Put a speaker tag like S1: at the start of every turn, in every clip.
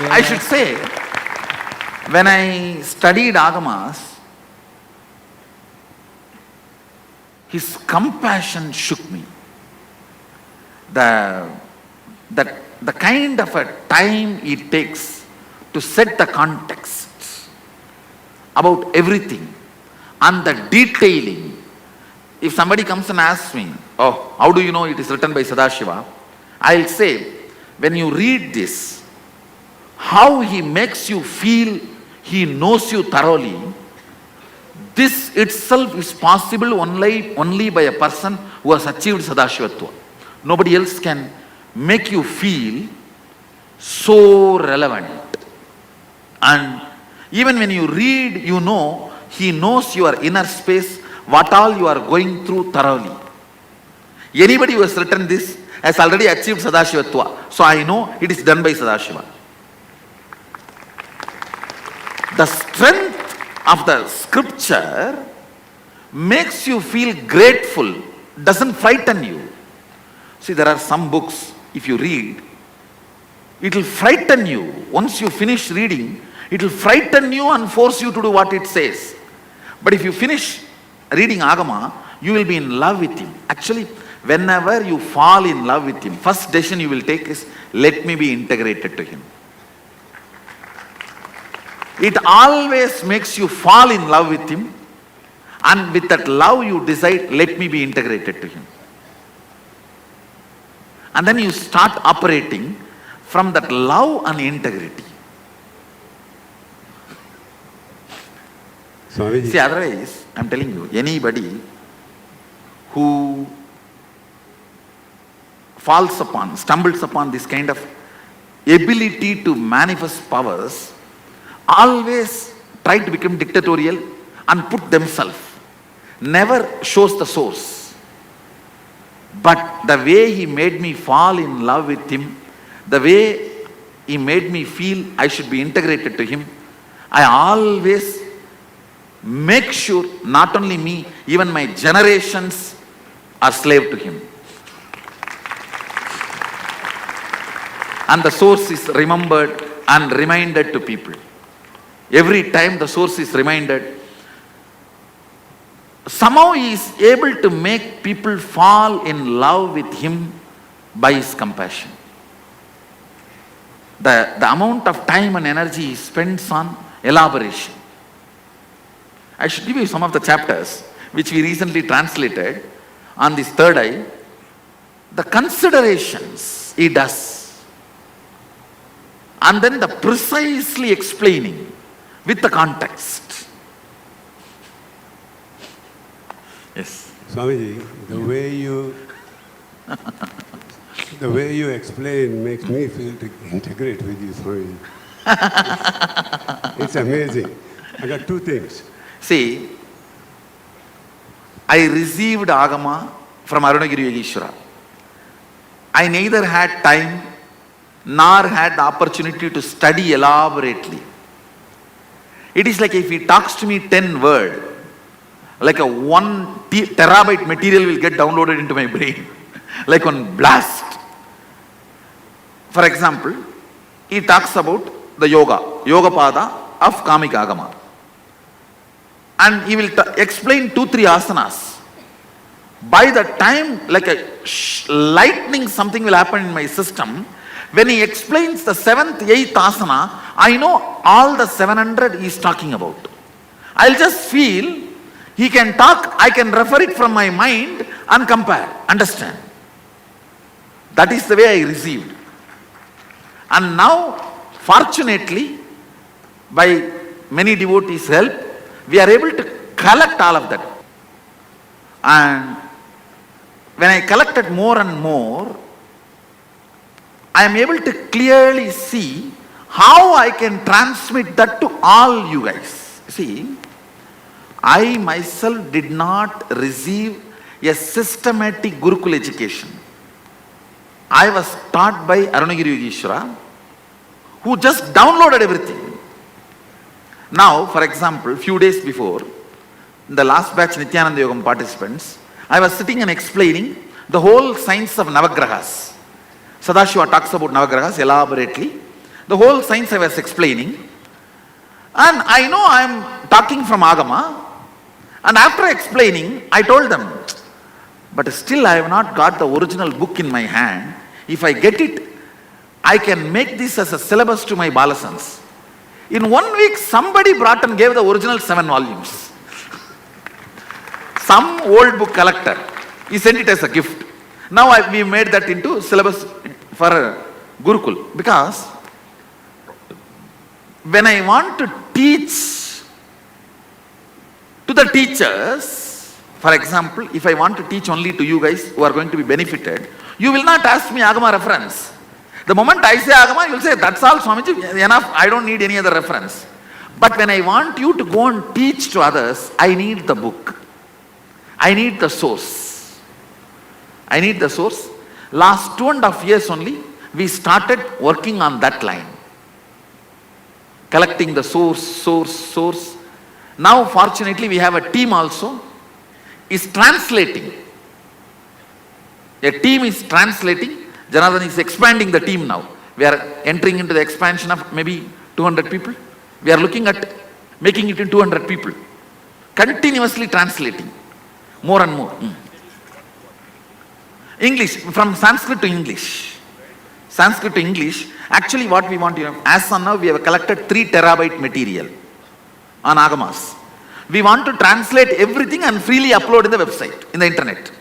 S1: I should say, when I studied Agamas, his compassion shook me. The kind of a time it takes to set the context about everything and the detailing. If somebody comes and asks me, oh, how do you know it is written by Sadashiva? I'll say, when you read this, how he makes you feel he knows you thoroughly, this itself is possible only by a person who has achieved Sadashivatva. Nobody else can make you feel so relevant. And even when you read, you know, he knows your inner space, what all you are going through thoroughly. Anybody who has written this has already achieved Sadashivatva. So I know it is done by Sadashiva. The strength of the scripture makes you feel grateful, doesn't frighten you. See, there are some books, if you read, it will frighten you. Once you finish reading, it will frighten you and force you to do what it says. But if you finish reading Agama, you will be in love with him. Actually, whenever you fall in love with him, first decision you will take is, let me be integrated to him. It always makes you fall in love with him, and with that love you decide, let me be integrated to him. And then you start operating from that love and integrity.
S2: Swamiji.
S1: See, otherwise, I'm telling you, anybody who stumbles upon this kind of ability to manifest powers, always try to become dictatorial and put themselves, never shows the source. But the way he made me fall in love with him, the way he made me feel I should be integrated to him, I always make sure not only me, even my generations are slave to him. And the source is remembered and reminded to people. Every time the source is reminded, somehow he is able to make people fall in love with him by his compassion. The amount of time and energy he spends on elaboration. I should give you some of the chapters which we recently translated on this third eye. The considerations he does, and then the precisely explaining with the context. Yes.
S2: Swamiji, the way you explain makes me feel to integrate with you, Swamiji. It's amazing. I got two things.
S1: See, I received Agama from Arunagiri Yogeshwara. I neither had time nor had the opportunity to study elaborately. It is like if he talks to me 10 words, like a 1 terabyte material will get downloaded into my brain, like on blast. For example, he talks about the Yoga Pada of Kamika Agama. And he will explain 2-3 asanas. By the time, like a lightning, something will happen in my system. When he explains the 7th, 8th asana, I know all the 700 he is talking about. I'll just feel he can talk, I can refer it from my mind and compare, understand. That is the way I received. And now, fortunately, by many devotees' help, we are able to collect all of that. And when I collected more and more, I am able to clearly see how I can transmit that to all you guys. See, I myself did not receive a systematic Gurukul education. I was taught by Arunagiri Yogeshwara, who just downloaded everything. Now, for example, few days before, the last batch Nityananda Yogam participants, I was sitting and explaining the whole science of Navagrahas. Sadashiva talks about Navagrahas elaborately. The whole science I was explaining. And I know I am talking from Agama. And after explaining, I told them, but still I have not got the original book in my hand. If I get it, I can make this as a syllabus to my Balasans. In 1 week, somebody brought and gave the original 7 volumes. Some old book collector, he sent it as a gift. Now we made that into syllabus for Gurukul. Because when I want to teach to the teachers, for example, if I want to teach only to you guys who are going to be benefited, you will not ask me Agama reference. The moment I say Agama, you will say, that's all Swamiji, enough, I don't need any other reference. But when I want you to go and teach to others, I need the book. I need the source. I need the source. Last 2.5 years only, we started working on that line. Collecting the source. Now fortunately we have a team also, is translating. A team is translating. Janardhan is expanding the team now. We are entering into the expansion of maybe 200 people. We are looking at making it in 200 people. Continuously translating. More and more. English, from Sanskrit to English. Sanskrit to English. Actually what we want, as on now we have collected 3 terabyte material on Agamas. We want to translate everything and freely upload in the website, in the internet.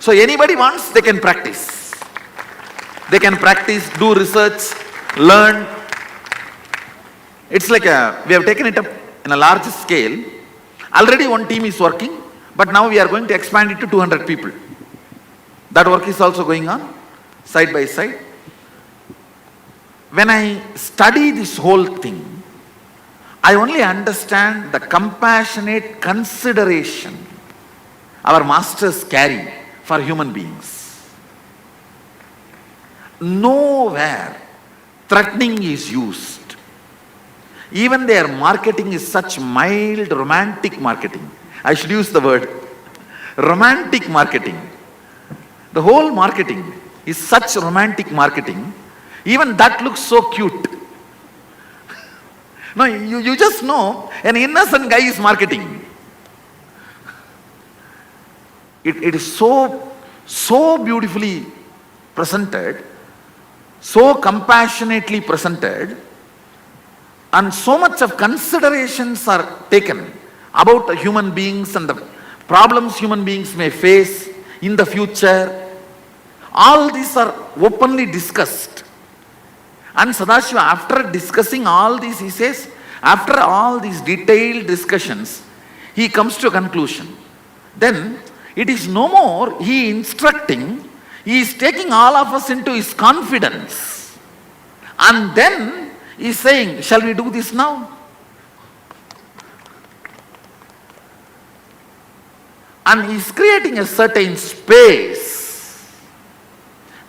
S1: So anybody wants, they can practice. They can practice, do research, learn. It's like we have taken it up in a large scale. Already one team is working, but now we are going to expand it to 200 people. That work is also going on, side by side. When I study this whole thing, I only understand the compassionate consideration our masters carry for human beings. Nowhere threatening is used. Even their marketing is such mild, romantic marketing. I should use the word romantic marketing. The whole marketing is such romantic marketing. Even that looks so cute. No, you just know an innocent guy is marketing. It is so beautifully presented, so compassionately presented, and so much of considerations are taken about the human beings and the problems human beings may face in the future. All these are openly discussed. And Sadashiva, after discussing all these, he says, after all these detailed discussions, he comes to a conclusion. Then, it is no more he instructing, he is taking all of us into his confidence. And then, he is saying, shall we do this now? And he is creating a certain space.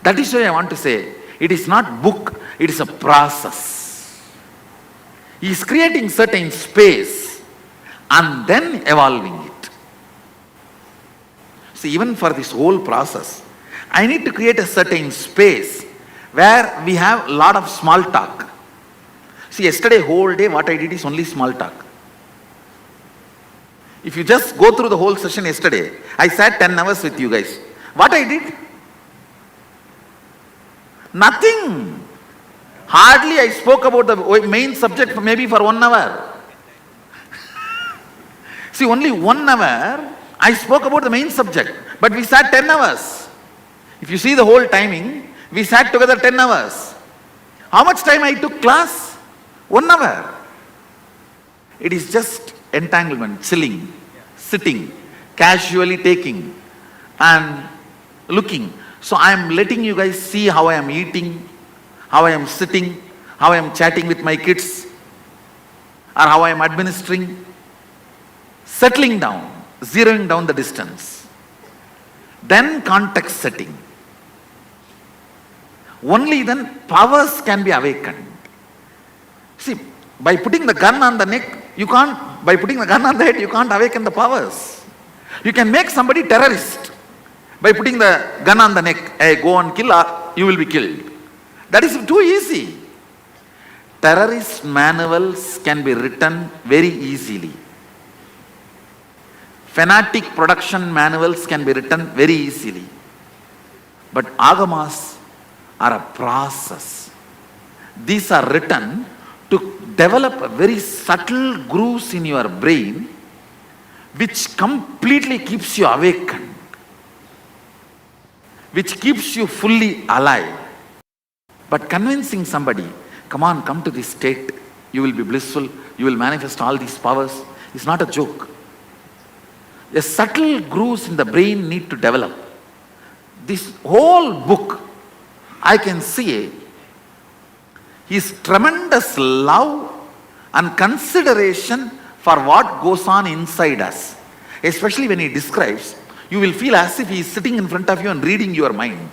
S1: That is why I want to say, it is not book, it is a process. He is creating certain space and then evolving it. See, even for this whole process, I need to create a certain space where we have a lot of small talk. See, yesterday whole day what I did is only small talk. If you just go through the whole session yesterday, I sat 10 hours with you guys. What I did? Nothing. Hardly I spoke about the main subject maybe for 1 hour. See, only 1 hour I spoke about the main subject, but we sat 10 hours. If you see the whole timing, we sat together 10 hours. How much time I took class? 1 hour. It is just entanglement, chilling, sitting, casually taking and looking. So I am letting you guys see how I am eating, how I am sitting, how I am chatting with my kids, or how I am administering, settling down, zeroing down the distance. Then context setting. Only then powers can be awakened. See, by putting the gun on the neck, by putting the gun on the head, you can't awaken the powers. You can make somebody terrorist by putting the gun on the neck. Hey, go and kill, or you will be killed. That is too easy. terrorist manuals can be written very easily. Fanatic production manuals can be written very easily. But agamas are a process. These are written to develop a very subtle grooves in your brain which completely keeps you awakened, which keeps you fully alive. But convincing somebody, come on, come to this state, you will be blissful, you will manifest all these powers, is not a joke. A subtle grooves in the brain need to develop. This whole book, I can see his tremendous love and consideration for what goes on inside us. Especially when he describes, you will feel as if he is sitting in front of you and reading your mind.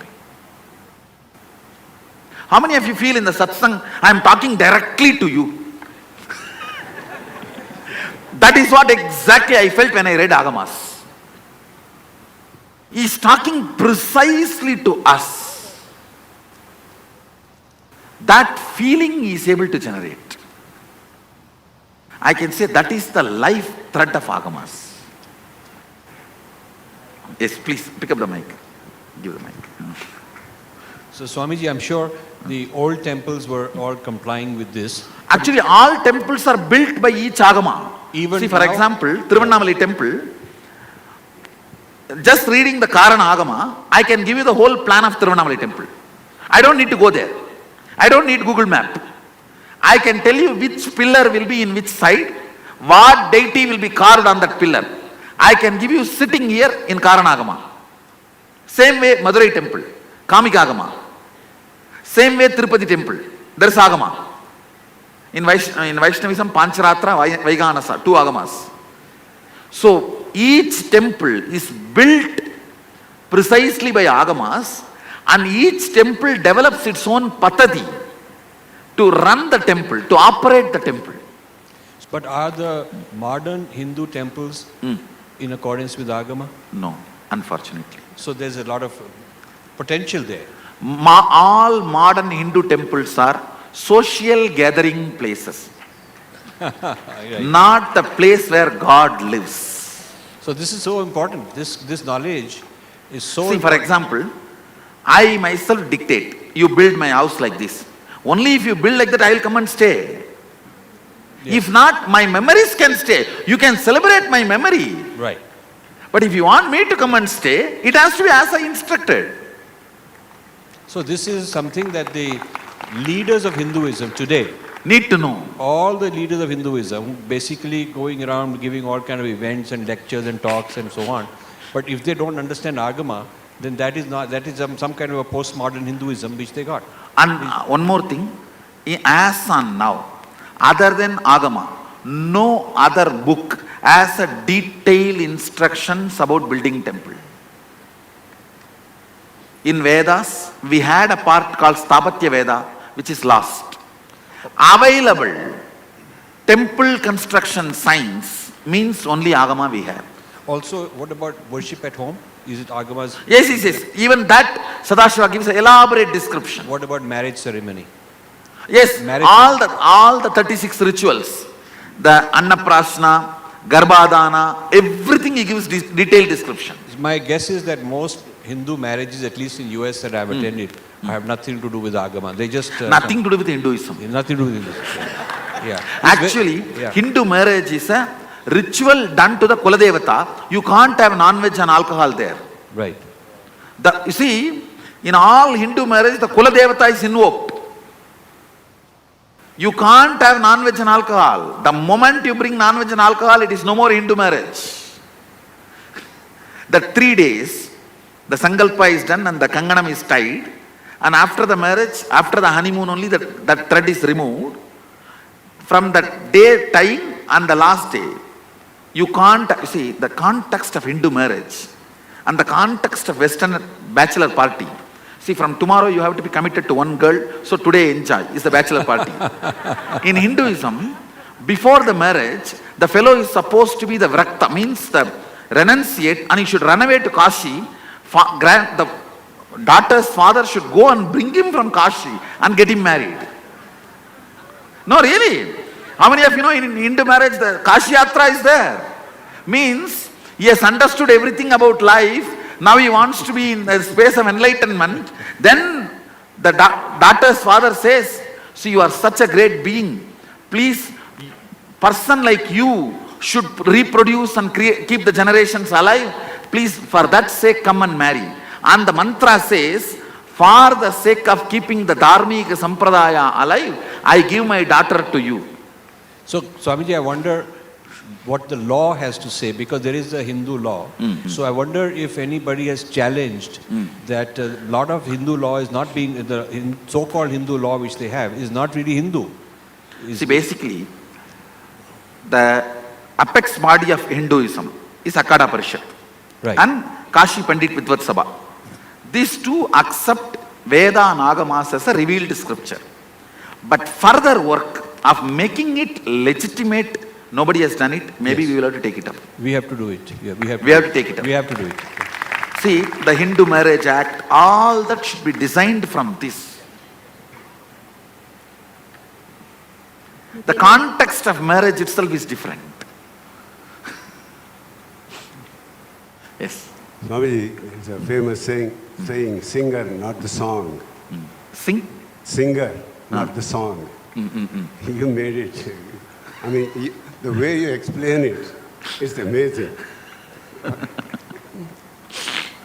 S1: How many of you feel in the satsang, I am talking directly to you? That is what exactly I felt when I read Agamas. He is talking precisely to us. That feeling he is able to generate. I can say that is the life thread of Agamas. Yes, please pick up the mic. Give the mic.
S3: So Swamiji, I'm sure the old temples were all complying with this.
S1: Actually, all temples are built by each Agama.
S3: Even
S1: see, for
S3: now?
S1: example, Tiruvannamala temple, just reading the Karana Agama, I can give you the whole plan of Tiruvannamala temple. I don't need to go there. I don't need Google map. I can tell you which pillar will be in which side, what deity will be carved on that pillar. I can give you sitting here in Karana Agama. Same way Madurai temple, Kamika Agama. Same way Tirupati temple, there is Agama. In Vaishnavism, Pancharatra, Vaiganasa, 2 Agamas. So each temple is built precisely by Agamas, and each temple develops its own patadi to run the temple, to operate the temple.
S3: But are the modern Hindu temples in accordance with Agama?
S1: No, unfortunately.
S3: So there's a lot of potential there.
S1: All modern Hindu temples are social gathering places,
S3: Right.
S1: not the place where God lives.
S3: So this is so important. This knowledge is so
S1: See, for
S3: important.
S1: example, I myself dictate, you build my house like this. Only if you build like that, I will come and stay.
S3: Yeah.
S1: If not, my memories can stay. You can celebrate my memory.
S3: Right.
S1: But if you want me to come and stay, it has to be as I instructed.
S3: So this is something that the leaders of Hinduism today,
S1: Need to know.
S3: all the leaders of Hinduism, basically going around giving all kind of events and lectures and talks and so on. But if they don't understand Agama, then that is some kind of a postmodern Hinduism which they got.
S1: And one more thing, as on now, other than Agama, no other book has a detailed instructions about building temple. In Vedas, we had a part called Stapatya Veda, which is lost. Available temple construction science means only Agama we have.
S3: Also, what about worship at home? Is it Agamas?
S1: Yes. Even that Sadashiva gives an elaborate description.
S3: What about marriage ceremony?
S1: Yes,
S3: Marriage.
S1: all the 36 rituals, the Annaprasna, Garbhadana, everything he gives detailed description.
S3: My guess is that most Hindu marriages, at least in US that I have attended, have nothing to do with Agama. They just
S1: Nothing to do with Hinduism.
S3: nothing to do with Hinduism. Yeah.
S1: Actually,
S3: Yeah.
S1: Hindu marriage is a ritual done to the Kuladevata. You can't have non-veg and alcohol there.
S3: Right.
S1: You see, in all Hindu marriage, the Kuladevata is invoked. You can't have non-veg and alcohol. The moment you bring non-veg and alcohol, it is no more Hindu marriage. The 3 days, the Sankalpa is done and the Kanganam is tied. And after the marriage, after the honeymoon only, that thread is removed. From the day tying and the last day, you can't, see, the context of Hindu marriage and the context of Western bachelor party. See, from tomorrow you have to be committed to one girl, so today enjoy, is the bachelor party. In Hinduism, before the marriage, the fellow is supposed to be the Vrakta, means the renunciate, and he should run away to Kashi. The daughter's father should go and bring him from Kashi and get him married. No, really. How many of you know in Hindu marriage the Kashi Yatra is there? Means he has understood everything about life. Now he wants to be in the space of enlightenment. Then the daughter's father says, see, you are such a great being. Please, person like you should reproduce and keep the generations alive. Please, for that sake, come and marry. And the mantra says, for the sake of keeping the Dharmika Sampradaya alive, I give my daughter to you.
S3: So, Swamiji, I wonder what the law has to say, because there is a Hindu law. So I wonder if anybody has challenged that a lot of Hindu law is not being, the so-called Hindu law which they have is not really Hindu.
S1: See, basically, the apex body of Hinduism is Akada Parishad
S3: Right.
S1: and Kashi Pandit Vidvat Sabha. These two accept Veda and Agamas as a revealed scripture. But further work of making it legitimate, nobody has done it. Maybe
S3: Yes.
S1: we will have to take it up.
S3: We have to do it. Yeah, we have
S1: We have to take it up.
S3: We have to do it.
S1: See, the Hindu Marriage Act, all that should be designed from this. The context of marriage itself is different. Yes.
S2: Swamiji, it's a famous saying, singer, not the song.
S1: Sing.
S2: Singer, not the song. You made it. I mean, the way you explain it is amazing.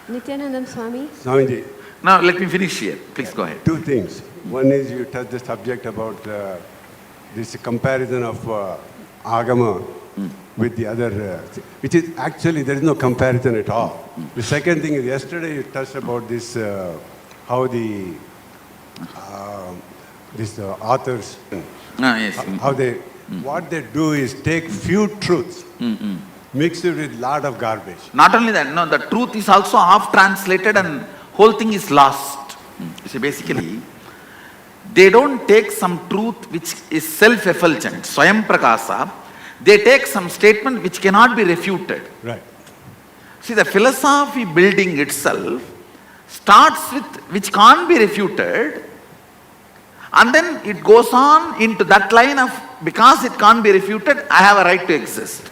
S4: Nityanandam Swami.
S2: Swamiji,
S1: Now let me finish here. Please go ahead.
S2: two things. One is you touched the subject about this comparison of Agama with the other, which is actually, there is no comparison at all. The second thing is, yesterday you touched about this, how the authors,
S1: Yes.
S2: how they, what they do is take few truths, mix it with lot of garbage.
S1: Not only that, no, the truth is also half translated and whole thing is lost. You see, basically, they don't take some truth which is self-effulgent, Swayam Prakasa. They take some statement which cannot be refuted.
S2: Right.
S1: See, the philosophy building itself starts with which can't be refuted, and then it goes on into that line of because it can't be refuted, I have a right to exist.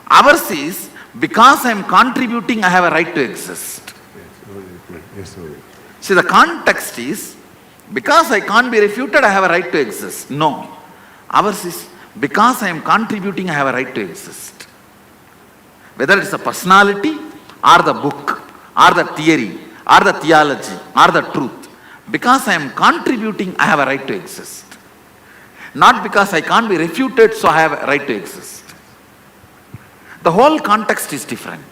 S1: Ours is because I am contributing, I have a right to exist.
S2: Yes, sorry.
S1: See, the context is because I can't be refuted, I have a right to exist. No. Ours is because I am contributing, I have a right to exist. Whether it's the personality or the book or the theory or the theology or the truth, because I am contributing, I have a right to exist. Not because I can't be refuted, so I have a right to exist. The whole context is different.